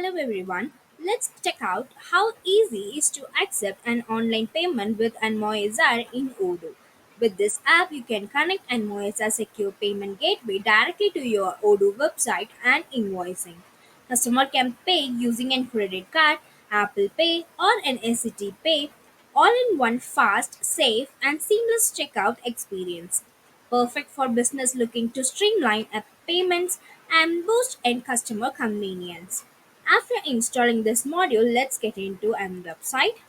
hello everyone. Let's check out how easy it is to accept an online payment with Moezar in Odoo. With this app, you can connect an Moezar secure payment gateway directly to your Odoo website and invoicing. Customer can pay using a credit card, Apple Pay, or an SCT Pay, all in one fast, safe, and seamless checkout experience. Perfect for business looking to streamline app payments and boost end customer convenience. After installing this module, let's get into M website.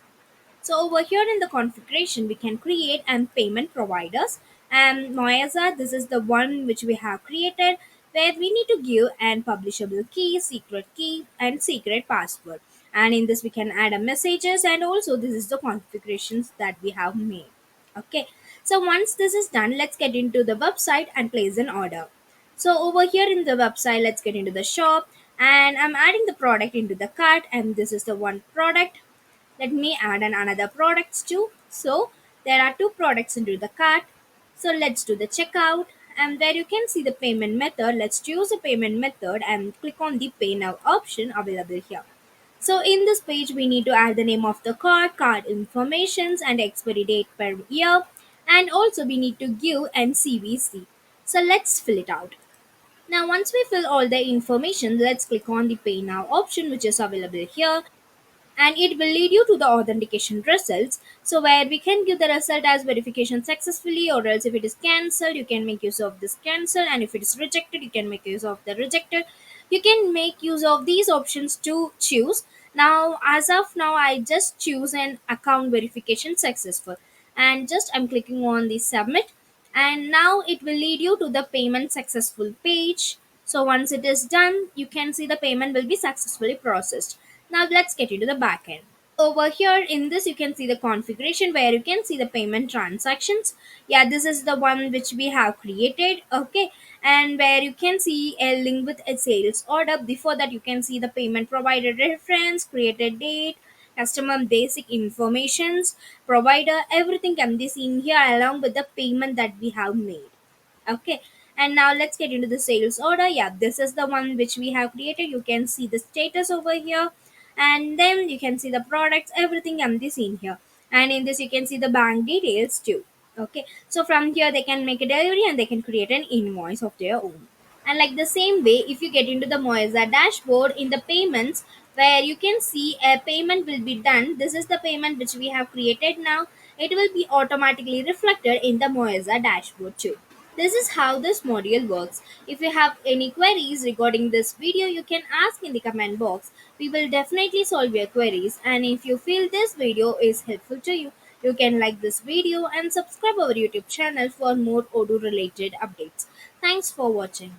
So over here in the configuration, we can create and payment providers. And Moyaza, this is the one which we have created where we need to give an publishable key, and secret password. And in this, we can add a messages and also this is the configurations that we have made. Okay. So once this is done, let's get into the website and place an order. So over here in the website, let's get into the shop and I'm adding the product into the cart and this is the one product. Let me add another products too. So there are two products into the cart. So let's do the checkout and there you can see the payment method. Let's choose a payment method and click on the pay now option available here. So in this page we need to add the name of the card informations and expiry date per year, and also we need to give an CVC. So let's fill it out. Now once we fill all the information, let's click on the pay now option which is available here, and it will lead you to the authentication results, so where we can give the result as verification successfully, or else if it is cancelled you can make use of this cancel, and if it is rejected you can make use of the rejected. You can make use of these options to choose. Now as of now I just choose an account verification successful, and just I'm clicking on the submit, and now it will lead you to the payment successful page. So once it is done, you can see the payment will be successfully processed. Now let's get into the backend. Over here in this you can see the configuration where you can see the payment transactions. Yeah, this is the one which we have created. Okay, and where you can see a link with a sales order. Before that you can see the payment provider reference, created date, customer basic informations, provider, everything can be seen here along with the payment that we have made. Okay, and now let's get into the sales order. Yeah, this is the one which we have created. You can see the status over here, and then you can see the products, everything can be seen here. And in this you can see the bank details too. Okay, so from here they can make a delivery and they can create an invoice of their own. And like the same way, if you get into the Moeza dashboard in the payments, where you can see a payment will be done, this is the payment which we have created now. It will be automatically reflected in the Moeza dashboard too. This is how this module works. If you have any queries regarding this video, you can ask in the comment box. We will definitely solve your queries. And if you feel this video is helpful to you, you can like this video and subscribe our YouTube channel for more Odoo related updates. Thanks for watching.